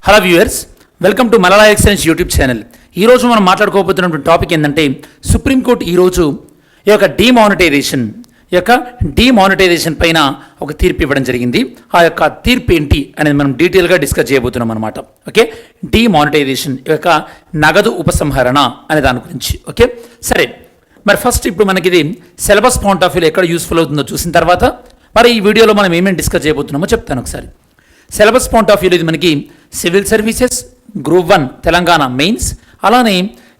Hello viewers, welcome to Malayala excellence YouTube channel. ఈరోజు మనం మాట్లాడుకోబోతున్నటువంటి topic ఏంటంటే సుప్రీంకోర్టు ఈరోజు ఈ యొక్క డీమానిటైజేషన్ పైన ఒక తీర్పు ఇవ్వడం జరిగింది. ఆ యొక్క తీర్పు ఏంటి అనేది మనం డీటెయిల్గా డిస్కస్ చేయబోతున్నాం అనమాట. ఓకే, డీమానిటైజేషన్ యొక్క నగదు ఉపసంహరణ అనే దాని గురించి. ఓకే, సరే, మరి ఫస్ట్ ఇప్పుడు మనకి ఇది సిలబస్ పాయింట్ ఆఫ్ వ్యూలో ఎక్కడ యూస్ఫుల్ అవుతుందో చూసిన తర్వాత మరి ఈ వీడియోలో మనం ఏమేమి డిస్కస్ చేయబోతున్నామో చెప్తాను ఒకసారి. సిలబస్ పాయింట్ ఆఫ్ వ్యూలో ఇది మనకి civil services, group 1 Telangana mains, అలానే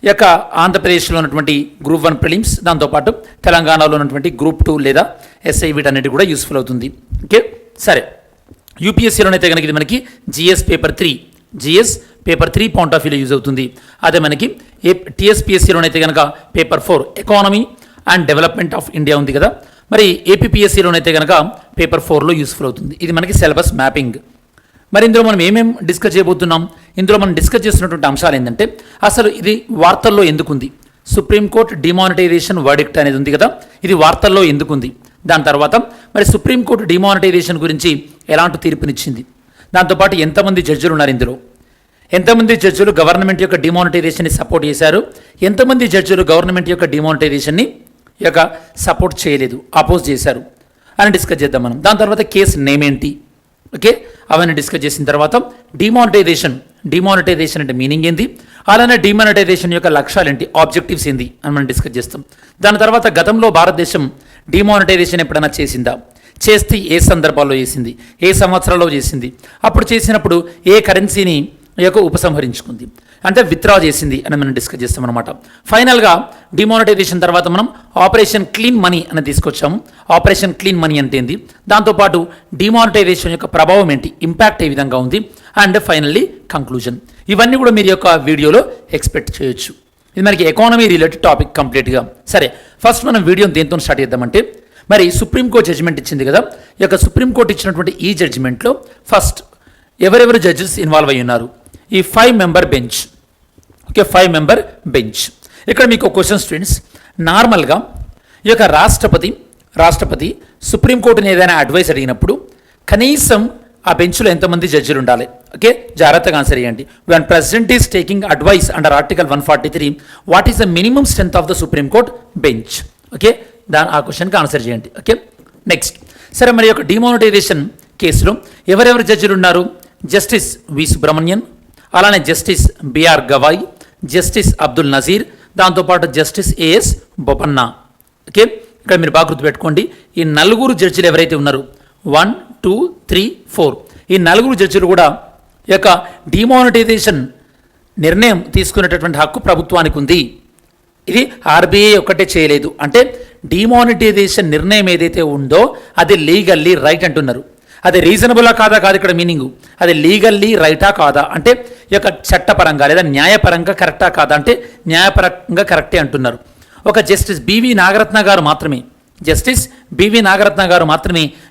ఈ యొక్క ఆంధ్రప్రదేశ్లో ఉన్నటువంటి గ్రూప్ 1 ప్రిలిమ్స్, దాంతోపాటు తెలంగాణలో ఉన్నటువంటి గ్రూప్ 2 లేదా ఎస్ఐ వీటన్నిటి కూడా యూస్ఫుల్ అవుతుంది. ఓకే, సరే, యూపీఎస్సీలోనైతే కనుక ఇది మనకి జిఎస్ పేపర్ 3 పాయింట్ ఆఫ్ వ్యూలో యూజ్ అవుతుంది. అదే మనకి టీఎస్పీఎస్సీలోనైతే కనుక paper 4 economy and development of India ఉంది కదా, మరి ఏపీపీఎస్సీలోనైతే కనుక పేపర్ 4లో యూస్ఫుల్ అవుతుంది. ఇది మనకి సిలబస్ మ్యాపింగ్. మరి ఇందులో మనం ఏమేమి డిస్కస్ చేయబోతున్నాం? ఇందులో మనం డిస్కస్ చేస్తున్నటువంటి అంశాలు ఏంటంటే అసలు ఇది వార్తల్లో ఎందుకుంది, సుప్రీంకోర్టు డిమానిటైజేషన్ వర్డిక్ట్ అనేది ఉంది కదా, ఇది వార్తల్లో ఎందుకుంది, దాని తర్వాత మరి సుప్రీంకోర్టు డిమానిటైజేషన్ గురించి ఎలాంటి తీర్పునిచ్చింది, దాంతోపాటు ఎంతమంది జడ్జిలు ఉన్నారు, ఇందులో ఎంతమంది జడ్జిలు గవర్నమెంట్ యొక్క డిమానిటైజేషన్ని సపోర్ట్ చేశారు, ఎంతమంది జడ్జిలు గవర్నమెంట్ యొక్క డిమానిటైజేషన్ని యొక్క సపోర్ట్ చేయలేదు, అపోజ్ చేశారు అని డిస్కస్ చేద్దాం మనం. దాని తర్వాత కేసు నేమ్ ఏంటి, ఓకే, అవన్నీ డిస్కస్ చేసిన తర్వాత డిమానిటైజేషన్ అంటే మీనింగ్ ఏంది, అలానే డిమానిటైజేషన్ యొక్క లక్ష్యాలు ఏంటి, ఆబ్జెక్టివ్స్ ఏంది అని మనం డిస్కస్ చేస్తాం. దాని తర్వాత గతంలో భారతదేశం డిమానిటైజేషన్ ఎప్పుడైనా చేసిందా, చేస్తే ఏ సందర్భాల్లో చేసింది, ఏ సంవత్సరాల్లో చేసింది, అప్పుడు చేసినప్పుడు ఏ కరెన్సీని యొక్క ఉపసంహరించుకుంది, అంటే విత్డ్రా చేసింది అని మనం డిస్కస్ చేస్తాం అనమాట. ఫైనల్గా డిమానిటైజేషన్ తర్వాత మనం ఆపరేషన్ క్లీన్ మనీ అని తీసుకొచ్చాము. ఆపరేషన్ క్లీన్ మనీ అంటే ఏంది, దాంతోపాటు డిమానిటైజేషన్ యొక్క ప్రభావం ఏంటి, ఇంపాక్ట్ ఏ విధంగా ఉంది, అండ్ ఫైనల్లీ కంక్లూజన్. ఇవన్నీ కూడా మీరు యొక్క వీడియోలో ఎక్స్పెక్ట్ చేయొచ్చు. ఇది మనకి ఎకానమీ రిలేటెడ్ టాపిక్ కంప్లీట్గా. సరే, ఫస్ట్ మనం వీడియోని దేంతో స్టార్ట్ చేద్దామంటే మరి సుప్రీంకోర్టు జడ్జిమెంట్ ఇచ్చింది కదా, ఈ యొక్క సుప్రీంకోర్టు ఇచ్చినటువంటి ఈ జడ్జిమెంట్లో ఫస్ట్ ఎవరెవరు జడ్జెస్ ఇన్వాల్వ్ అయ్యి ఉన్నారు, ఈ 5 member bench. Okay, 5 member bench. ఇక్కడ మీకు క్వశ్చన్ స్టూడెంట్స్, నార్మల్గా ఈ యొక్క రాష్ట్రపతి సుప్రీంకోర్టుని ఏదైనా అడ్వైస్ అడిగినప్పుడు కనీసం ఆ బెంచ్లో ఎంతమంది జడ్జిలు ఉండాలి? ఓకే, జాగ్రత్తగా ఆన్సర్ చేయండి. when president is taking advice under article 143, what is the minimum strength of the supreme court bench? Okay, ఆ క్వశ్చన్కి ఆన్సర్ చేయండి. Okay, next. సరే, మరి యొక్క డిమానిటైజేషన్ కేసులో ఎవరెవరు జడ్జిలు ఉన్నారు? జస్టిస్ వి సుబ్రహ్మణ్యన్, అలానే Justice BR Gavai, Justice Abdul Nazeer, దాంతోపాటు జస్టిస్ ఏఎస్ బొపన్నా. ఓకే, ఇక్కడ మీరు బాగా గుర్తుపెట్టుకోండి, ఈ 4 జడ్జిలు ఎవరైతే ఉన్నారు 1, 2, 3, 4 ఈ 4 జడ్జిలు కూడా ఈ యొక్క డిమానిటైజేషన్ నిర్ణయం తీసుకునేటటువంటి హక్కు ప్రభుత్వానికి ఉంది. ఇది ఆర్బీఐ ఒక్కటే చేయలేదు. అంటే డిమానిటైజేషన్ నిర్ణయం ఏదైతే ఉందో అది లీగల్లీ రైట్ అంటున్నారు. అది రీజనబులా కాదా కాదు ఇక్కడ మీనింగు, అది లీగల్లీ రైటా కాదా అంటే ఈ యొక్క చట్టపరంగా లేదా న్యాయపరంగా కరెక్టా కాదా అంటే న్యాయపరంగా కరెక్టే అంటున్నారు. ఒక జస్టిస్ బివి నాగరత్న గారు మాత్రమే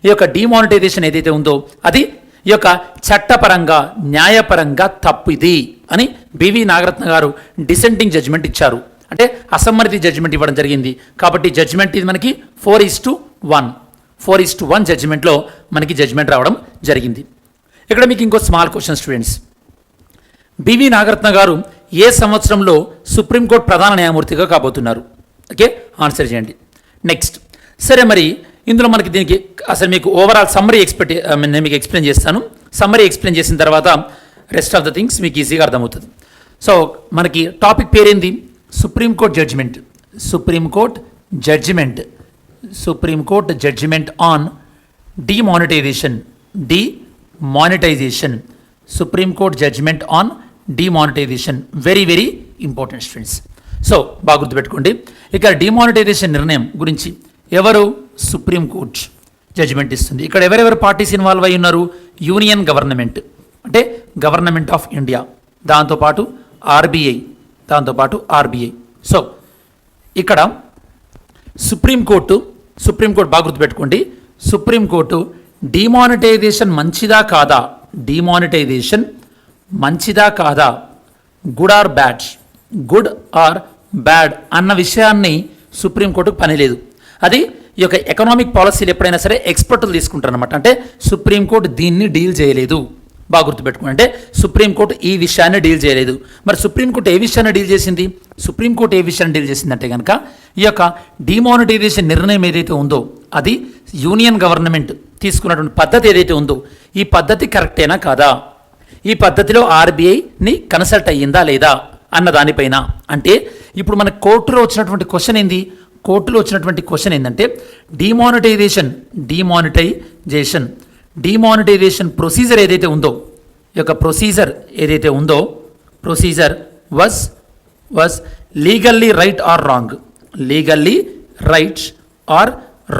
ఈ యొక్క డిమానిటైజేషన్ ఏదైతే ఉందో అది ఈ యొక్క చట్టపరంగా న్యాయపరంగా తప్పు ఇది అని బివి నాగరత్న గారు డిసెంటింగ్ జడ్జిమెంట్ ఇచ్చారు. అంటే అసమ్మతి జడ్జిమెంట్ ఇవ్వడం జరిగింది. కాబట్టి జడ్జిమెంట్ ఇది మనకి 4:1 జడ్జిమెంట్లో మనకి జడ్జిమెంట్ రావడం జరిగింది. ఇక్కడ మీకు ఇంకో small question students, BV Nagarathna గారు ఏ సంవత్సరంలో సుప్రీంకోర్టు ప్రధాన న్యాయమూర్తిగా కాబోతున్నారు? ఓకే, ఆన్సర్ చేయండి. నెక్స్ట్. సరే, మరి ఇందులో మనకి దీనికి అసలు మీకు ఓవరాల్ సమ్మరీ నేను మీకు ఎక్స్ప్లెయిన్ చేస్తాను. సమ్మరీ ఎక్స్ప్లెయిన్ చేసిన తర్వాత రెస్ట్ ఆఫ్ ద థింగ్స్ మీకు ఈజీగా అర్థమవుతుంది. సో మనకి టాపిక్ పేరేంది? Supreme court judgment on demonetisation. Supreme court judgment on demonetisation very very important students. So బాగా గుర్తుపెట్టుకోండి, ఇక్కడ డిమానిటైజేషన్ నిర్ణయం గురించి ఎవరు? సుప్రీంకోర్టు జడ్జిమెంట్ ఇస్తుంది. ఇక్కడ ఎవరెవరు పార్టీస్ ఇన్వాల్వ్ అయి ఉన్నారు? యూనియన్ గవర్నమెంట్ అంటే గవర్నమెంట్ ఆఫ్ ఇండియా, దాంతోపాటు ఆర్బీఐ. సో ఇక్కడ సుప్రీంకోర్టు బాగా గుర్తుపెట్టుకోండి, సుప్రీంకోర్టు డిమానిటైజేషన్ మంచిదా కాదా, గుడ్ ఆర్ బ్యాడ్ అన్న విషయాన్ని సుప్రీంకోర్టుకు పని లేదు. అది ఈ యొక్క ఎకనామిక్ పాలసీలు ఎప్పుడైనా సరే ఎక్స్పర్టులు తీసుకుంటారు అనమాట. అంటే సుప్రీంకోర్టు దీన్ని డీల్ చేయలేదు. బాగా గుర్తుపెట్టుకోండి. అంటే సుప్రీంకోర్టు ఈ విషయాన్ని డీల్ చేయలేదు. మరి సుప్రీంకోర్టు ఏ విషయాన్ని డీల్ చేసింది? సుప్రీంకోర్టు ఏ విషయాన్ని డీల్ చేసిందంటే కనుక ఈ యొక్క డిమానిటైజేషన్ నిర్ణయం ఏదైతే ఉందో అది యూనియన్ గవర్నమెంట్ తీసుకున్నటువంటి పద్ధతి ఏదైతే ఉందో ఈ పద్ధతి కరెక్టేనా కాదా, ఈ పద్ధతిలో ఆర్బీఐని కన్సల్ట్ అయ్యిందా లేదా అన్న దానిపైన. అంటే ఇప్పుడు మన కోర్టులో వచ్చినటువంటి క్వశ్చన్ ఏంది? కోర్టులో వచ్చినటువంటి క్వశ్చన్ ఏంటంటే డిమానిటైజేషన్ ప్రొసీజర్ ఏదైతే ఉందో ఈ యొక్క ప్రొసీజర్ ఏదైతే ఉందో procedure was legally right are wrong, legally right are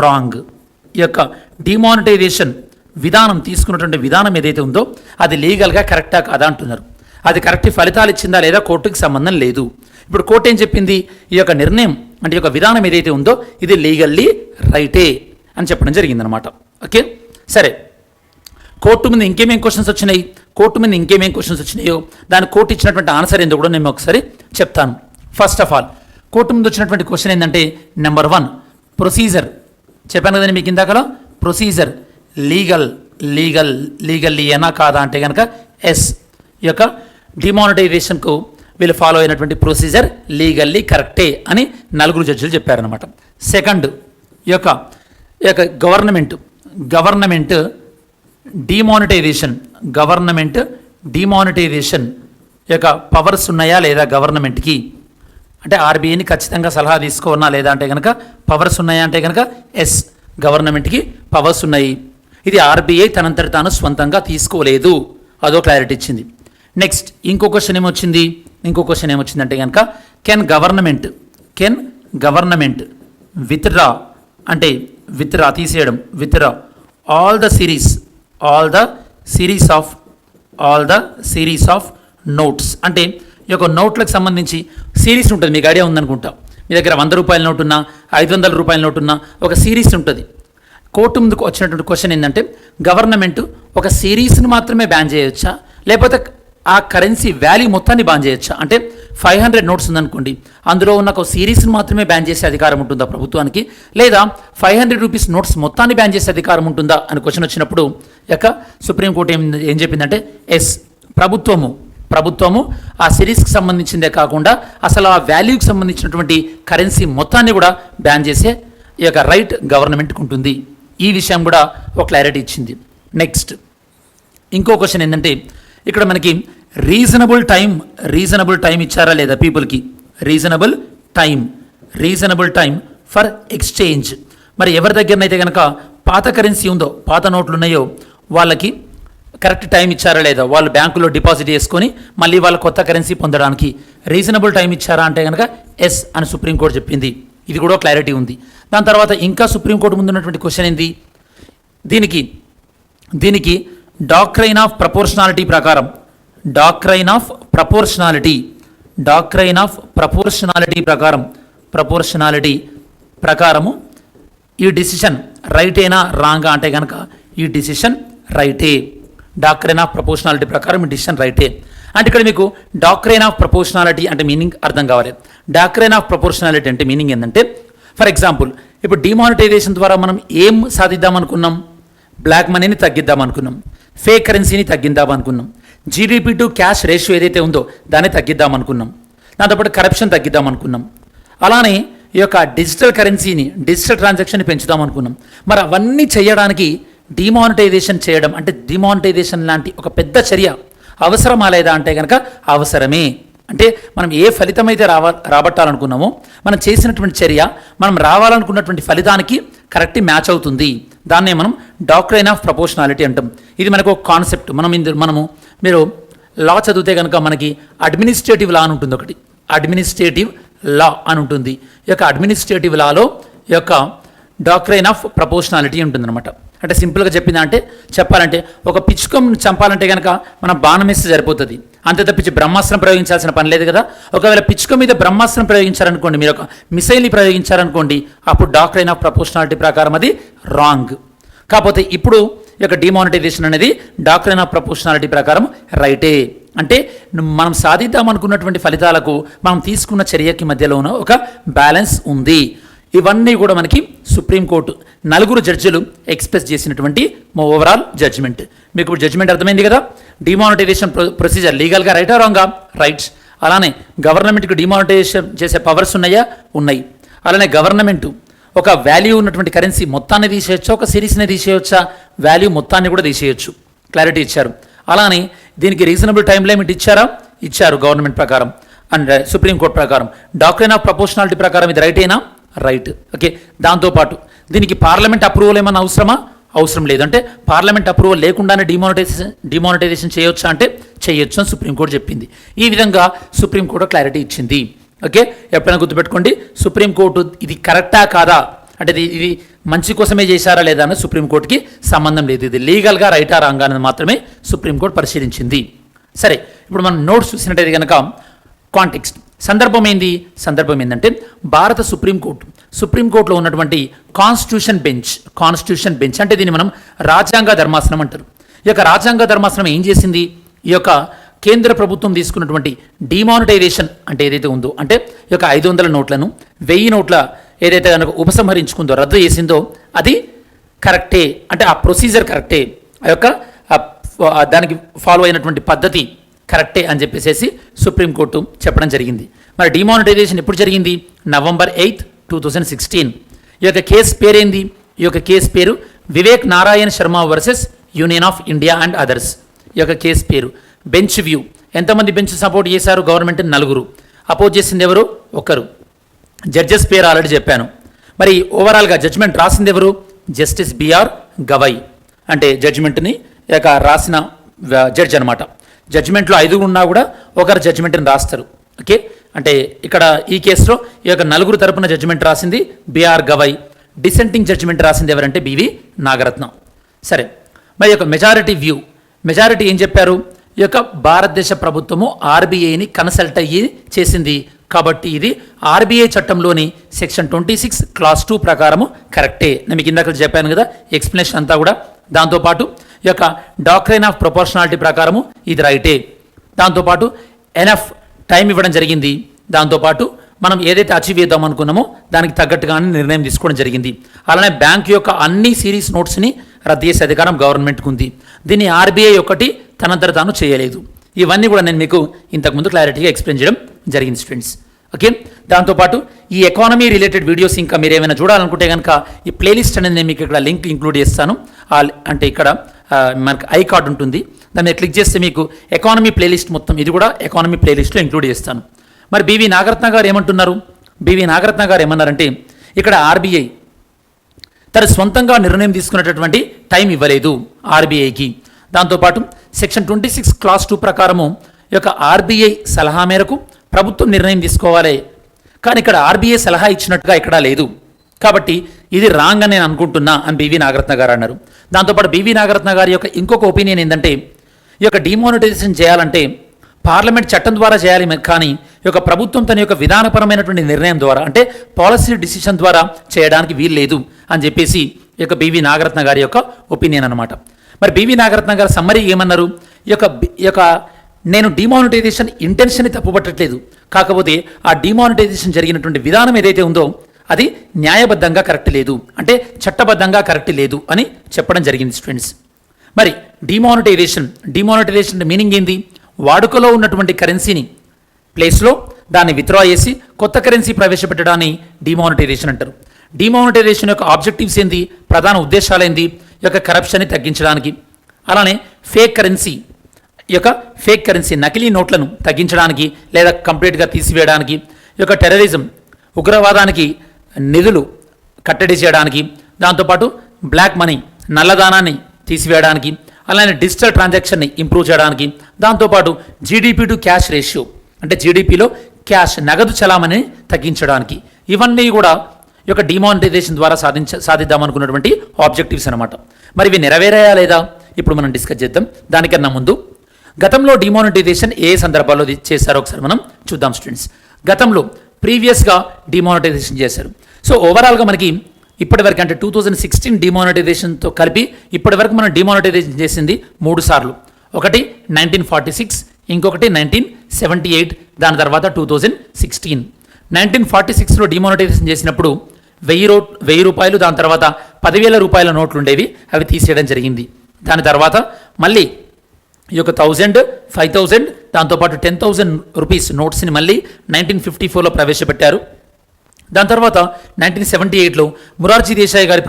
wrong. ఈ యొక్క డిమానిటైజేషన్ విధానం తీసుకున్నటువంటి విధానం ఏదైతే ఉందో అది లీగల్గా కరెక్టా కాదా అంటున్నారు. అది కరెక్ట్ ఫలితాలు ఇచ్చిందా లేదా కోర్టుకి సంబంధం లేదు. ఇప్పుడు కోర్టు ఏం చెప్పింది? ఈ యొక్క నిర్ణయం అంటే ఈ యొక్క విధానం ఏదైతే ఉందో ఇది లీగల్లీ రైటే అని చెప్పడం జరిగిందనమాట. ఓకే, సరే. కోర్టు మీద ఇంకేమేం క్వశ్చన్స్ వచ్చినాయో దాని కోర్టు ఇచ్చినటువంటి ఆన్సర్ ఏందో కూడా నేను ఒకసారి చెప్తాను. ఫస్ట్ ఆఫ్ ఆల్ కోర్టు ముందు వచ్చినటువంటి క్వశ్చన్ ఏంటంటే నెంబర్ 1 ప్రొసీజర్ చెప్పాను కదండి మీకు ఇందాకలో. ప్రొసీజర్ లీగల్లీనా కాదా అంటే కనుక ఎస్. ఈ యొక్క డిమానిటైజేషన్కు వీళ్ళు ఫాలో అయినటువంటి ప్రొసీజర్ లీగల్లీ కరెక్టే అని 4 జడ్జిలు చెప్పారనమాట. సెకండ్ ఈ యొక్క గవర్నమెంట్ డిమానిటైజేషన్ యొక్క పవర్స్ ఉన్నాయా లేదా గవర్నమెంట్కి, అంటే ఆర్బీఐని ఖచ్చితంగా సలహా తీసుకోవాలా లేదా అంటే కనుక పవర్స్ ఉన్నాయా అంటే కనుక ఎస్, గవర్నమెంట్కి పవర్స్ ఉన్నాయి. ఇది ఆర్బీఐ తనంతటి తాను స్వంతంగా తీసుకోలేదు, అదో క్లారిటీ ఇచ్చింది. నెక్స్ట్ ఇంకో క్వశ్చన్ ఏమొచ్చిందంటే కనుక కెన్ గవర్నమెంట్ విత్డ్రా అంటే తీసేయడం all the series of notes. అంటే ఈ యొక్క నోట్లకు సంబంధించి సిరీస్ ఉంటుంది, మీకు ఐడియా ఉందనుకుంటా. మీ దగ్గర 100 రూపాయల నోటు ఉన్నా 500 రూపాయల నోటు ఉన్నా ఒక సిరీస్ ఉంటుంది. కోర్టు ముందుకు వచ్చినటువంటి క్వశ్చన్ ఏంటంటే గవర్నమెంట్ ఒక సిరీస్ని మాత్రమే బ్యాన్ చేయొచ్చా లేకపోతే ఆ కరెన్సీ వాల్యూ మొత్తాన్ని బ్యాన్ చేయొచ్చా? అంటే 500 నోట్స్ ఉందనుకోండి, అందులో ఉన్న ఒక సిరీస్ని మాత్రమే బ్యాన్ చేసే అధికారం ఉంటుందా ప్రభుత్వానికి, లేదా 500 రూపీస్ నోట్స్ మొత్తాన్ని బ్యాన్ చేసే అధికారం ఉంటుందా అని క్వశ్చన్ వచ్చినప్పుడు యొక్క సుప్రీంకోర్టు ఏం చెప్పిందంటే ఎస్, ప్రభుత్వము ఆ సిరీస్కి సంబంధించిందే కాకుండా అసలు ఆ వాల్యూకి సంబంధించినటువంటి కరెన్సీ మొత్తాన్ని కూడా బ్యాన్ చేసే ఈ యొక్క రైట్ గవర్నమెంట్కి ఉంటుంది. ఈ విషయం కూడా ఒక క్లారిటీ ఇచ్చింది. నెక్స్ట్ ఇంకో క్వశ్చన్ ఏంటంటే ఇక్కడ మనకి రీజనబుల్ టైం ఇచ్చారా లేదా పీపుల్కి, రీజనబుల్ టైం ఫర్ ఎక్స్చేంజ్. మరి ఎవరి దగ్గరనైతే కనుక పాత కరెన్సీ ఉందో, పాత నోట్లు ఉన్నాయో వాళ్ళకి కరెక్ట్ టైం ఇచ్చారా లేదా, వాళ్ళు బ్యాంకులో డిపాజిట్ చేసుకొని మళ్ళీ వాళ్ళ కొత్త కరెన్సీ పొందడానికి రీజనబుల్ టైం ఇచ్చారా అంటే కనుక ఎస్ అని సుప్రీంకోర్టు చెప్పింది. ఇది కూడా క్లారిటీ ఉంది. దాని తర్వాత ఇంకా సుప్రీంకోర్టు ముందు ఉన్నటువంటి క్వశ్చన్ ఏంది? దీనికి డాక్ట్రైన్ ఆఫ్ ప్రపోర్షనాలిటీ ప్రకారము ఈ డిసిషన్ రైటేనా రాంగా అంటే కనుక ఈ డిసిషన్ రైటే. డాక్ట్రైన్ ఆఫ్ ప్రపోర్షనాలిటీ ప్రకారం ఈ డిసిషన్ రైటే. అంటే ఇక్కడ మీకు డాక్ట్రైన్ ఆఫ్ ప్రపోర్షనాలిటీ అంటే మీనింగ్ అర్థం కావాలి. డాక్ట్రైన్ ఆఫ్ ప్రపోర్షనాలిటీ అంటే మీనింగ్ ఏంటంటే ఫర్ ఎగ్జాంపుల్ ఇప్పుడు డిమానిటైజేషన్ ద్వారా మనం ఏం సాధిద్దామనుకున్నాం? బ్లాక్ మనీని తగ్గిద్దామనుకున్నాం, ఫేక్ కరెన్సీని తగ్గిద్దామనుకున్నాం, జీడీపీ టు క్యాష్ రేషియో ఏదైతే ఉందో దాన్ని తగ్గిద్దామనుకున్నాం, దాంతోపాటు కరప్షన్ తగ్గిద్దామనుకున్నాం. అలానే ఈ యొక్క డిజిటల్ ట్రాన్సాక్షన్ని పెంచుదామనుకున్నాం. మరి అవన్నీ చేయడానికి డిమానిటైజేషన్ చేయడం అంటే డిమానిటైజేషన్ లాంటి ఒక పెద్ద చర్య అవసరమా లేదా అంటే కనుక అవసరమే. అంటే మనం ఏ ఫలితం అయితే రాబట్టాలనుకున్నామో మనం చేసినటువంటి చర్య మనం రావాలనుకున్నటువంటి ఫలితానికి కరెక్ట్ మ్యాచ్ అవుతుంది. దాన్నే మనం డాక్ట్రైన్ ఆఫ్ ప్రపోర్షనాలిటీ అంటాం. ఇది మనకు ఒక కాన్సెప్ట్. మీరు లా చదివితే కనుక మనకి అడ్మినిస్ట్రేటివ్ లా అని ఉంటుంది, ఒకటి అడ్మినిస్ట్రేటివ్ లా అని ఉంటుంది. ఈ యొక్క అడ్మినిస్ట్రేటివ్ లాలో ఈ యొక్క డాక్ట్రైన్ ఆఫ్ ప్రపోర్షనాలిటీ ఉంటుందన్నమాట. అంటే సింపుల్గా చెప్పాలంటే ఒక పిచ్చుకను చంపాలంటే కనుక మనం బాణం వేస్తే సరిపోతుంది, అంతే తప్పించి బ్రహ్మాస్త్రం ప్రయోగించాల్సిన పని లేదు కదా. ఒకవేళ పిచ్చుక మీద బ్రహ్మాస్త్రం ప్రయోగించారనుకోండి, మీరు ఒక మిసైల్ని ప్రయోగించారనుకోండి, అప్పుడు డాక్ట్రైన్ ఆఫ్ ప్రపోర్షనాలిటీ ప్రకారం అది రాంగ్. కాకపోతే ఇప్పుడు ఈ యొక్క డిమానిటైజేషన్ అనేది డాక్ట్రైన్ ఆఫ్ ప్రపోర్షనాలిటీ ప్రకారం రైటే. అంటే మనం సాధిద్దామనుకున్నటువంటి ఫలితాలకు మనం తీసుకున్న చర్యకి మధ్యలో ఉన్న ఒక బ్యాలెన్స్ ఉంది. ఇవన్నీ కూడా మనకి సుప్రీంకోర్టు 4 జడ్జిలు ఎక్స్ప్రెస్ చేసినటువంటి ఓవరాల్ జడ్జిమెంట్. మీకు ఇప్పుడు జడ్జిమెంట్ అర్థమైంది కదా. డిమానిటైజేషన్ ప్రొసీజర్ లీగల్గా రైటా రాంగా? రైట్స్. అలానే గవర్నమెంట్కి డిమానిటైజేషన్ చేసే పవర్స్ ఉన్నాయా? ఉన్నాయి. అలానే గవర్నమెంట్ ఒక వాల్యూ ఉన్నటువంటి కరెన్సీ మొత్తాన్ని తీసేయచ్చా, ఒక సిరీస్ని తీసేయచ్చా? వాల్యూ మొత్తాన్ని కూడా తీసేయచ్చు. క్లారిటీ ఇచ్చారు. అలానే దీనికి రీజనబుల్ టైం లిమిట్ ఇచ్చారా? ఇచ్చారు గవర్నమెంట్ ప్రకారం అండ్ సుప్రీంకోర్టు ప్రకారం. డాక్ట్రైన్ ఆఫ్ ప్రపోర్షనాలిటీ ప్రకారం ఇది రైటేనా? రైట్. ఓకే. దాంతోపాటు దీనికి పార్లమెంట్ అప్రూవల్ ఏమన్నా అవసరమా? అవసరం లేదు. అంటే పార్లమెంట్ అప్రూవల్ లేకుండానే డిమానిటైజేషన్ చేయొచ్చా అంటే చేయొచ్చు అని సుప్రీంకోర్టు చెప్పింది. ఈ విధంగా సుప్రీంకోర్టు క్లారిటీ ఇచ్చింది. ఓకే. ఎప్పుడైనా గుర్తుపెట్టుకోండి, సుప్రీంకోర్టు ఇది కరెక్టా కాదా అంటే ఇది మంచి కోసమే చేశారా లేదా అని సుప్రీంకోర్టుకి సంబంధం లేదు. ఇది లీగల్గా రైటా రాంగా అనేది మాత్రమే సుప్రీంకోర్టు పరిశీలించింది. సరే, ఇప్పుడు మనం నోట్స్ చూసినట్టయితే కనుక కాంటెక్స్ట్ సందర్భం ఏంటంటే భారత సుప్రీంకోర్టులో ఉన్నటువంటి కాన్స్టిట్యూషన్ బెంచ్ అంటే దీన్ని మనం రాజ్యాంగ ధర్మాసనం అంటారు. ఈ యొక్క రాజ్యాంగ ధర్మాసనం ఏం చేసింది? ఈ యొక్క కేంద్ర ప్రభుత్వం తీసుకున్నటువంటి డిమానిటైజేషన్ అంటే ఏదైతే ఉందో, అంటే ఈ యొక్క 500 నోట్లను 1000 నోట్ల ఏదైతే కనుక ఉపసంహరించుకుందో, రద్దు చేసిందో అది కరెక్టే, అంటే ఆ ప్రొసీజర్ కరెక్టే, ఆ యొక్క దానికి ఫాలో అయినటువంటి పద్ధతి కరెక్టే అని చెప్పేసి సుప్రీంకోర్టు చెప్పడం జరిగింది. మరి డిమానిటైజేషన్ ఎప్పుడు జరిగింది? November 8, 2016. ఈ యొక్క కేసు పేరేంది? ఈ యొక్క కేసు పేరు Vivek Narayana Sharma versus union of India and others. ఈ యొక్క కేసు పేరు. Bench view. ఎంతమంది బెంచ్ సపోర్ట్ చేశారు? గవర్నమెంట్ 4. అపోజ్ చేసింది ఎవరు? 1. జడ్జెస్ పేరు ఆల్రెడీ చెప్పాను. మరి ఓవరాల్గా జడ్జిమెంట్ రాసింది ఎవరు? Justice BR Gavai. అంటే జడ్జిమెంట్ని ఇక రాసిన జడ్జ్ అనమాట. జడ్జిమెంట్లో 5 ఉన్నా కూడా ఒకరు జడ్జిమెంట్ని రాస్తారు. ఓకే. అంటే ఇక్కడ ఈ కేసులో ఈ యొక్క 4 తరపున జడ్జిమెంట్ రాసింది బిఆర్ గవై. డిసెంటింగ్ జడ్జిమెంట్ రాసింది ఎవరంటే బివి నాగరత్నం. సరే, మరి యొక్క మెజారిటీ ఏం చెప్పారు? ఈ యొక్క భారతదేశ ప్రభుత్వము ఆర్బీఐని కన్సల్ట్ అయ్యి చేసింది కాబట్టి ఇది ఆర్బీఐ చట్టంలోని సెక్షన్ 26 క్లాస్ 2 ప్రకారము కరెక్టే. నేను మీకు ఇందాక చెప్పాను కదా ఎక్స్ప్లెనేషన్ అంతా కూడా. దాంతోపాటు ఈ యొక్క డాక్ట్రైన్ ఆఫ్ ప్రపోర్షనాలిటీ ప్రకారము ఇది రైటే. దాంతోపాటు ఎనఫ్ టైం ఇవ్వడం జరిగింది. దాంతోపాటు మనం ఏదైతే అచీవ్ చేద్దాం అనుకున్నామో దానికి తగ్గట్టుగానే నిర్ణయం తీసుకోవడం జరిగింది. అలానే బ్యాంక్ యొక్క అన్ని సిరీస్ నోట్స్ని రద్దు చేసే అధికారం గవర్నమెంట్కి ఉంది. దీన్ని ఆర్బీఐ ఒకటి తనంతట తాను చేయలేదు. ఇవన్నీ కూడా నేను మీకు ఇంతకుముందు క్లారిటీగా ఎక్స్ప్లెయిన్ చేయడం జరిగింది స్టూడెంట్స్. ఓకే. దాంతోపాటు ఈ ఎకానమీ రిలేటెడ్ వీడియోస్ ఇంకా మీరు ఏమైనా చూడాలనుకుంటే కనుక ఈ ప్లేలిస్ట్ అనేది నేను మీకు ఇక్కడ లింక్ ఇంక్లూడ్ చేస్తాను. అంటే ఇక్కడ మనకు ఐ కార్డ్ ఉంటుంది, దాన్ని క్లిక్ చేస్తే మీకు ఎకానమీ ప్లేలిస్ట్ మొత్తం ఇది కూడా ఎకానమీ ప్లేలిస్ట్లో ఇంక్లూడ్ చేస్తాను. మరి బివి నాగరత్న గారు ఏమంటున్నారు? బివి నాగరత్న గారు ఏమన్నారంటే ఇక్కడ ఆర్బీఐ తన సొంతంగా నిర్ణయం తీసుకునేటటువంటి టైం ఇవ్వలేదు ఆర్బీఐకి. దాంతోపాటు సెక్షన్ 26 క్లాస్ 2 ప్రకారము ఈ యొక్క ఆర్బీఐ సలహా మేరకు ప్రభుత్వం నిర్ణయం తీసుకోవాలి. కానీ ఇక్కడ ఆర్బీఐ సలహా ఇచ్చినట్టుగా ఎక్కడా లేదు. కాబట్టి ఇది రాంగ్ అని నేను అనుకుంటున్నా అని బివి నాగరత్న గారు అన్నారు. దాంతోపాటు బివి నాగరత్న గారి యొక్క ఇంకొక ఒపీనియన్ ఏంటంటే ఈ యొక్క డిమానిటైజేషన్ చేయాలంటే పార్లమెంట్ చట్టం ద్వారా చేయాలి, కానీ ఈ యొక్క ప్రభుత్వం తన యొక్క విధానపరమైనటువంటి నిర్ణయం ద్వారా అంటే పాలసీ డిసిషన్ ద్వారా చేయడానికి వీలు లేదు అని చెప్పేసి ఈ యొక్క బివి నాగరత్న గారి యొక్క ఒపీనియన్ అనమాట. మరి బివి నాగరత్న గారు సమ్మరీ ఏమన్నారు? ఈ యొక్క నేను డిమానిటైజేషన్ ఇంటెన్షన్ని తప్పుపట్టట్లేదు, కాకపోతే ఆ డిమానిటైజేషన్ జరిగినటువంటి విధానం ఏదైతే ఉందో అది న్యాయబద్ధంగా కరెక్ట్ లేదు, అంటే చట్టబద్ధంగా కరెక్ట్ లేదు అని చెప్పడం జరిగింది స్టూడెంట్స్. మరి డిమానిటైజేషన్ మీనింగ్ ఏంది? వాడుకలో ఉన్నటువంటి కరెన్సీని ప్లేస్లో దాన్ని విత్డ్రా చేసి కొత్త కరెన్సీ ప్రవేశపెట్టడాన్ని డిమానిటైజేషన్ అంటారు. డిమానిటైజేషన్ యొక్క ఆబ్జెక్టివ్స్ ఏంది? ప్రధాన ఉద్దేశాలు ఏంది? ఈ యొక్క కరప్షన్ని తగ్గించడానికి, అలానే ఫేక్ కరెన్సీ నకిలీ నోట్లను తగ్గించడానికి లేదా కంప్లీట్గా తీసివేయడానికి, ఈ యొక్క టెర్రరిజం ఉగ్రవాదానికి నిధులు కట్టడి చేయడానికి, దాంతోపాటు బ్లాక్ మనీ నల్లధనాన్ని తీసివేయడానికి, అలానే డిజిటల్ ట్రాన్సాక్షన్ని ఇంప్రూవ్ చేయడానికి, దాంతోపాటు జీడిపి టు క్యాష్ రేషియో అంటే జీడిపిలో క్యాష్ నగదు చలామణిని తగ్గించడానికి, ఇవన్నీ కూడా ఈ యొక్క డిమానిటైజేషన్ ద్వారా సాధిద్దామనుకున్నటువంటి ఆబ్జెక్టివ్స్ అనమాట. మరి ఇవి నెరవేరాయా లేదా ఇప్పుడు మనం డిస్కస్ చేద్దాం. దానికన్నా ముందు గతంలో డిమానిటైజేషన్ ఏ సందర్భాల్లో చేశారో ఒకసారి మనం చూద్దాం స్టూడెంట్స్. గతంలో ప్రీవియస్గా డిమానిటైజేషన్ చేశారు. సో ఓవరాల్గా మనకి ఇప్పటివరకు అంటే 2016 డిమానిటైజేషన్తో కలిపి ఇప్పటివరకు మనం డిమానిటైజేషన్ చేసింది 3 సార్లు. ఒకటి 1946, ఇంకొకటి 1978, దాని తర్వాత 2016. 1946లో డిమానిటైజేషన్ చేసినప్పుడు 1000 రూపాయలు, దాని తర్వాత 10,000 రూపాయల నోట్లు ఉండేవి, అవి తీసేయడం జరిగింది. దాని తర్వాత మళ్ళీ ఈ యొక్క 1000, 5000 దాంతోపాటు 10,000 రూపీస్ నోట్స్ని మళ్ళీ 1954లో ప్రవేశపెట్టారు. దాని తర్వాత 1978లో మొరార్జీ దేశాయ్ గారి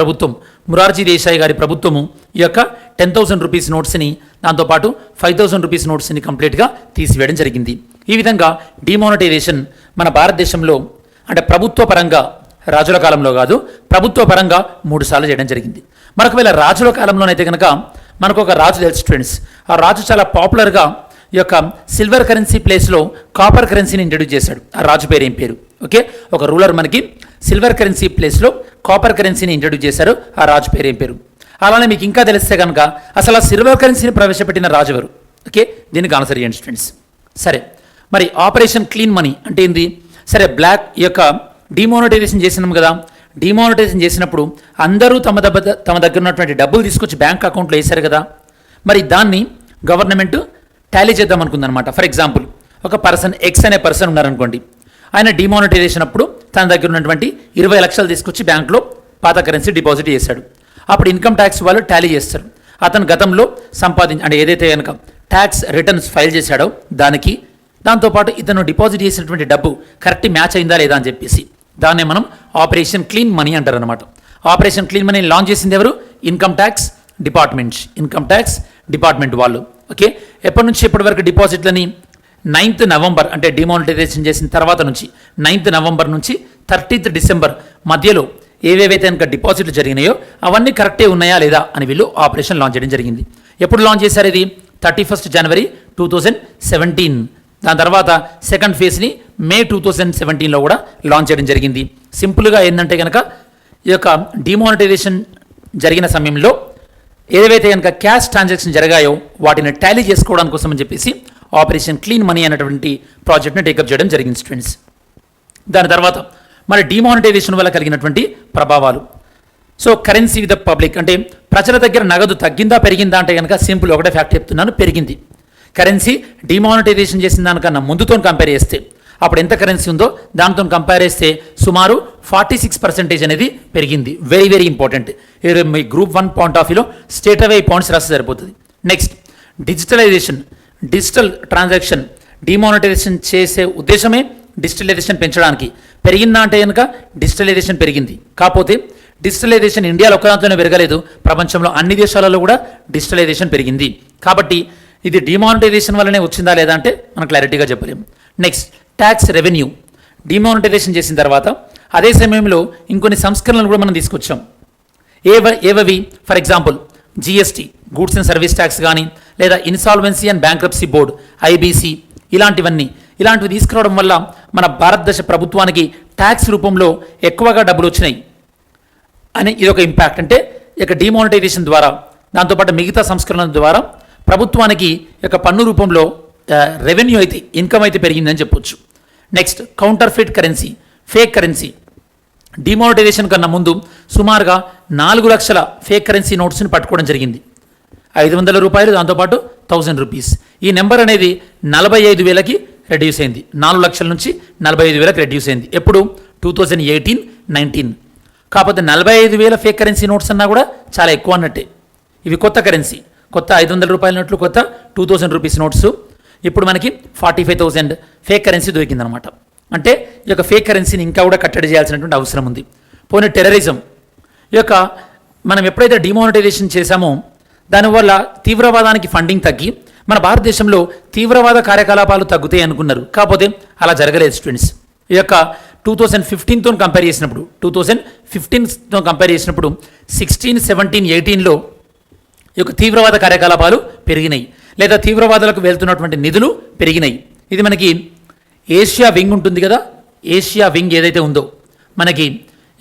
ప్రభుత్వము ఈ యొక్క 10,000 రూపీస్ నోట్స్ని దాంతోపాటు 5,000 రూపీస్ నోట్స్ని కంప్లీట్గా తీసివేయడం జరిగింది. ఈ విధంగా డిమానిటైజేషన్ మన భారతదేశంలో అంటే ప్రభుత్వ పరంగా రాజుల కాలంలో కాదు, ప్రభుత్వ పరంగా 3 సార్లు చేయడం జరిగింది. మరొకవేళ రాజుల కాలంలోనైతే కనుక మనకు ఒక రాజు తెలుసు ఫ్రెండ్స్. ఆ రాజు చాలా పాపులర్గా ఈ యొక్క సిల్వర్ కరెన్సీ ప్లేస్లో కాపర్ కరెన్సీని ఇంట్రడ్యూస్ చేశాడు. ఆ రాజు పేరు ఏం పేరు? ఓకే, ఒక రూలర్ మనకి సిల్వర్ కరెన్సీ ప్లేస్లో కాపర్ కరెన్సీని ఇంట్రడ్యూస్ చేశారు. ఆ రాజు పేరు ఏం పేరు? అలానే మీకు ఇంకా తెలిస్తే కనుక అసలు ఆ సిల్వర్ కరెన్సీని ప్రవేశపెట్టిన రాజు ఎవరు? ఓకే, దీనికి ఆన్సర్ చేయండి స్టూడెంట్స్. సరే, మరి ఆపరేషన్ క్లీన్ మనీ అంటే ఏంది? సరే, బ్లాక్ ఈ యొక్క డిమానిటైజేషన్ చేసినాం కదా. డిమానిటైజేషన్ చేసినప్పుడు అందరూ తమ దగ్గర ఉన్నటువంటి డబ్బులు తీసుకొచ్చి బ్యాంక్ అకౌంట్లో వేశారు కదా. మరి దాన్ని గవర్నమెంట్ టాలీ చేద్దాం అనుకుందనమాట. ఫర్ ఎగ్జాంపుల్, ఒక పర్సన్ ఎక్స్ అనే పర్సన్ ఉన్నారనుకోండి. ఆయన డిమానిటైజేషన్ అప్పుడు తన దగ్గర ఉన్నటువంటి 20 లక్షలు తీసుకొచ్చి బ్యాంక్లో పాత కరెన్సీ డిపాజిట్ చేశాడు. అప్పుడు ఇన్కమ్ ట్యాక్స్ వాళ్ళు టాలీ చేస్తారు. అతను గతంలో అంటే ఏదైతే కనుక ట్యాక్స్ రిటర్న్స్ ఫైల్ చేశాడో దానికి, దాంతోపాటు ఇతను డిపాజిట్ చేసినటువంటి డబ్బు కరెక్ట్ మ్యాచ్ అయిందా లేదా అని చెప్పేసి దాన్నే మనం ఆపరేషన్ క్లీన్ మనీ అంటారు అనమాట. ఆపరేషన్ క్లీన్ మనీ లాంచ్ చేసింది ఎవరు? ఇన్కమ్ ట్యాక్స్ డిపార్ట్మెంట్ వాళ్ళు. ఓకే, ఎప్పటి నుంచి ఎప్పటి వరకు డిపాజిట్లని 9th నవంబర్ అంటే డిమానిటైజేషన్ చేసిన తర్వాత నుంచి 9th నవంబర్ నుంచి 30th డిసెంబర్ మధ్యలో ఏవేవైతే కనుక డిపాజిట్లు జరిగినాయో అవన్నీ కరెక్టే ఉన్నాయా లేదా అని వీళ్ళు ఆపరేషన్ లాంచ్ చేయడం జరిగింది. ఎప్పుడు లాంచ్ చేశారు ఇది? 31st జనవరి 2017. దాని తర్వాత సెకండ్ ఫేజ్ని మే 2017లో కూడా లాంచ్ చేయడం జరిగింది. సింపుల్గా ఏంటంటే కనుక ఈ యొక్క డిమానిటైజేషన్ జరిగిన సమయంలో ఏవైతే కనుక క్యాష్ ట్రాన్సాక్షన్ జరిగాయో వాటిని టాలీ చేసుకోవడానికి కోసం అని చెప్పేసి ఆపరేషన్ క్లీన్ మనీ అనేటువంటి ప్రాజెక్ట్ని టేకప్ చేయడం జరిగింది స్టూడెంట్స్. దాని తర్వాత మరి డిమానిటైజేషన్ వల్ల కలిగినటువంటి ప్రభావాలు. So currency with the public అంటే ప్రజల దగ్గర నగదు తగ్గిందా పెరిగిందా అంటే కనుక సింపుల్ ఒకటే ఫ్యాక్ట్ చెప్తున్నాను, పెరిగింది. కరెన్సీ డిమానిటైజేషన్ చేసిన దానికన్నా ముందుతో కంపేర్ చేస్తే అప్పుడు ఎంత కరెన్సీ ఉందో దాంతో కంపేర్ చేస్తే సుమారు 46% అనేది పెరిగింది. Very very important. Me group 1 point of వ్యూలో స్టేట్ అవే పాయింట్స్ రాస్తే సరిపోతుంది. నెక్స్ట్, డిజిటల్ ట్రాన్సాక్షన్ డిమానిటైజేషన్ చేసే ఉద్దేశమే డిజిటలైజేషన్ పెంచడానికి. పెరిగిందా అంటే కనుక డిజిటలైజేషన్ పెరిగింది. కాకపోతే డిజిటలైజేషన్ ఇండియాలో ఒక్కదాంతోనే పెరగలేదు, ప్రపంచంలో అన్ని దేశాలలో కూడా డిజిటలైజేషన్ పెరిగింది. కాబట్టి ఇది డిమానిటైజేషన్ వల్లనే వచ్చిందా లేదా అంటే మనం క్లారిటీగా చెప్పలేము. నెక్స్ట్, ట్యాక్స్ రెవెన్యూ డిమానిటైజేషన్ చేసిన తర్వాత అదే సమయంలో ఇంకొన్ని సంస్కరణలు కూడా మనం తీసుకొచ్చాం. ఏవవి? For example GST, goods and service tax కానీ, లేదా insolvency and bankruptcy board IBC, ఇలాంటివి తీసుకురావడం వల్ల మన భారతదేశ ప్రభుత్వానికి ట్యాక్స్ రూపంలో ఎక్కువగా డబ్బులు వచ్చినాయి అని ఇదొక ఇంపాక్ట్. అంటే ఇక డిమానిటైజేషన్ ద్వారా దాంతోపాటు మిగతా సంస్కరణల ద్వారా ప్రభుత్వానికి యొక్క పన్ను రూపంలో రెవెన్యూ అయితే ఇన్కమ్ అయితే పెరిగిందని చెప్పొచ్చు. Next, counterfeit currency, fake currency. Demonetisation కన్నా ముందు సుమారుగా 4 లక్షల ఫేక్ కరెన్సీ నోట్స్ని పట్టుకోవడం జరిగింది. 500 రూపాయలు, దాంతోపాటు 1000 రూపీస్. ఈ నెంబర్ అనేది 45,000కి రెడ్యూస్ అయింది. 4 లక్షల నుంచి 45,000కి రెడ్యూస్ అయింది. ఎప్పుడు? 2018-19. కాకపోతే 45,000 ఫేక్ కరెన్సీ నోట్స్ అన్నా కూడా చాలా ఎక్కువ అన్నట్టే. ఇవి కొత్త కరెన్సీ, కొత్త 500 రూపాయల నోట్లు, కొత్త 2000 రూపీస్ నోట్స్. ఇప్పుడు మనకి 45,000 ఫేక్ కరెన్సీ దొరికిందనమాట. అంటే ఈ యొక్క ఫేక్ కరెన్సీని ఇంకా కూడా కట్టడి చేయాల్సినటువంటి అవసరం ఉంది. పోనీ టెర్రరిజం, ఈ యొక్క మనం ఎప్పుడైతే డిమానిటైజేషన్ చేశామో దానివల్ల తీవ్రవాదానికి ఫండింగ్ తగ్గి మన భారతదేశంలో తీవ్రవాద కార్యకలాపాలు తగ్గుతాయి అనుకున్నారు. కాకపోతే అలా జరగలేదు స్టూడెంట్స్. ఈ యొక్క 2015తో కంపేర్ చేసినప్పుడు 16, 17, 18లో ఈ యొక్క తీవ్రవాద కార్యకలాపాలు పెరిగినాయి, లేదా తీవ్రవాదులకు వెళ్తున్నటువంటి నిధులు పెరిగినాయి. ఇది మనకి ఏషియా వింగ్ ఉంటుంది కదా, ఏషియా వింగ్ ఏదైతే ఉందో మనకి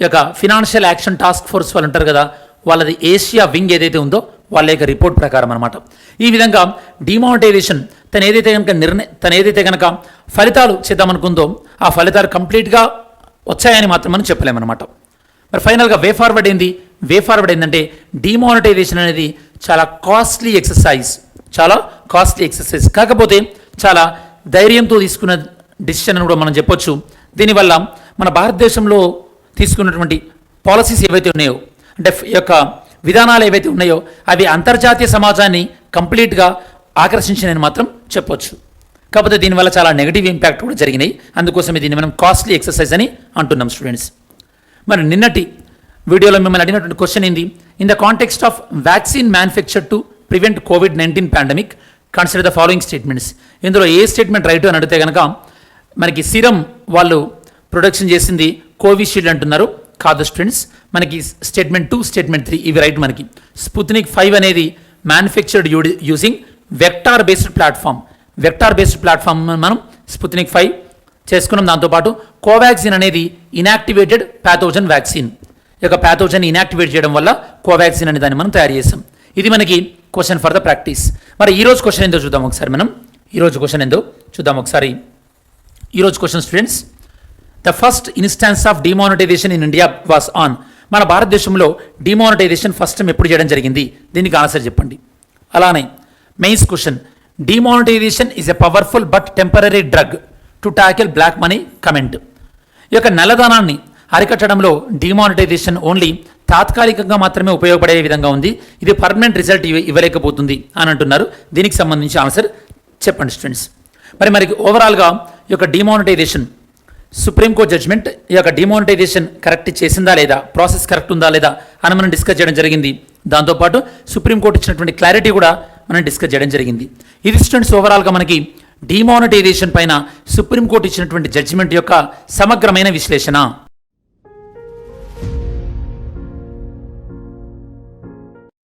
ఈ యొక్క ఫినాన్షియల్ యాక్షన్ టాస్క్ ఫోర్స్ వాళ్ళు ఉంటారు కదా, వాళ్ళది ఏషియా వింగ్ ఏదైతే ఉందో వాళ్ళ యొక్క రిపోర్ట్ ప్రకారం అనమాట. ఈ విధంగా డిమానిటైజేషన్ తను ఏదైతే కనుక ఫలితాలు చేద్దామనుకుందో ఆ ఫలితాలు కంప్లీట్గా వచ్చాయని మాత్రం మనం చెప్పలేమన్నమాట. మరి ఫైనల్గా వే ఫార్వర్డ్ ఏంటంటే డిమానిటైజేషన్ అనేది చాలా కాస్ట్లీ ఎక్సర్సైజ్, కాకపోతే చాలా ధైర్యంతో తీసుకున్న డిసిషన్ అని కూడా మనం చెప్పొచ్చు. దీనివల్ల మన భారతదేశంలో తీసుకున్నటువంటి పాలసీస్ ఏవైతే ఉన్నాయో, అంటే ఈ యొక్క విధానాలు ఏవైతే ఉన్నాయో అవి అంతర్జాతీయ సమాజాన్ని కంప్లీట్గా ఆకర్షించినని మాత్రం చెప్పొచ్చు. కాకపోతే దీనివల్ల చాలా నెగిటివ్ ఇంపాక్ట్ కూడా జరిగినాయి. అందుకోసమే దీన్ని మనం కాస్ట్లీ ఎక్సర్సైజ్ అని అంటున్నాం స్టూడెంట్స్. మరి నిన్నటి వీడియోలో మిమ్మల్ని అడిగినటువంటి క్వశ్చన్ ఏంది? In the context of vaccine manufacture to prevent COVID-19 pandemic consider the following statements. ఇందులో ఏ స్టేట్మెంట్ రైట్ అని అడిగితే కనుక మనకి సిరం వాళ్ళు ప్రొడక్షన్ చేసింది కోవిషీల్డ్ అంటున్నారు. కాదు స్టూడెంట్స్, మనకి స్టేట్మెంట్ 2, స్టేట్మెంట్ 3 ఇవి రైట్. మనకి స్పుత్నిక్ 5 అనేది manufactured using vector based platform. Vector based platform మనం స్పుత్నిక్ 5 చేసుకున్నాం. దాంతోపాటు కోవాక్సిన్ అనేది ఇనాక్టివేటెడ్ ప్యాథోజన్ వ్యాక్సిన్. ఈ యొక్క ప్యాథోజన్ ఇనాక్టివేట్ చేయడం వల్ల కోవాక్సిన్ అనే దాన్ని మనం తయారు చేస్తాం. ఇది మనకి క్వశ్చన్ ఫర్ ద ప్రాక్టీస్. మరి ఈరోజు క్వశ్చన్ ఏందో చూద్దాం ఒకసారి. మనం ఈరోజు క్వశ్చన్ ఏందో చూద్దాం ఒకసారి. ఈరోజు question students, the first instance of demonetisation in India was on. మన భారతదేశంలో డిమానిటైజేషన్ ఫస్ట్ టైం ఎప్పుడు చేయడం జరిగింది? దీనికి ఆన్సర్ చెప్పండి. అలానే mains question, demonetisation is a powerful but temporary drug to tackle black money. Comment. ఈ యొక్క నల్లధనాన్ని అరికట్టడంలో డిమానిటైజేషన్ ఓన్లీ తాత్కాలికంగా మాత్రమే ఉపయోగపడే విధంగా ఉంది. ఇది పర్మనెంట్ రిజల్ట్ ఇవ్వలేకపోతుంది అని అంటున్నారు. దీనికి సంబంధించి ఆన్సర్ చెప్పండి స్టూడెంట్స్. మరి ఓవరాల్గా ఈ యొక్క డిమానిటైజేషన్ సుప్రీంకోర్టు జడ్జ్మెంట్ ఈ యొక్క డిమానిటైజేషన్ కరెక్ట్ చేసిందా లేదా, ప్రాసెస్ కరెక్ట్ ఉందా లేదా అని మనం డిస్కస్ చేయడం జరిగింది. దాంతోపాటు సుప్రీంకోర్టు ఇచ్చినటువంటి క్లారిటీ కూడా మనం డిస్కస్ చేయడం జరిగింది. ఇది స్టూడెంట్స్ ఓవరాల్గా మనకి డిమానిటైజేషన్ పైన సుప్రీంకోర్టు ఇచ్చినటువంటి జడ్జిమెంట్ యొక్క సమగ్రమైన విశ్లేషణ.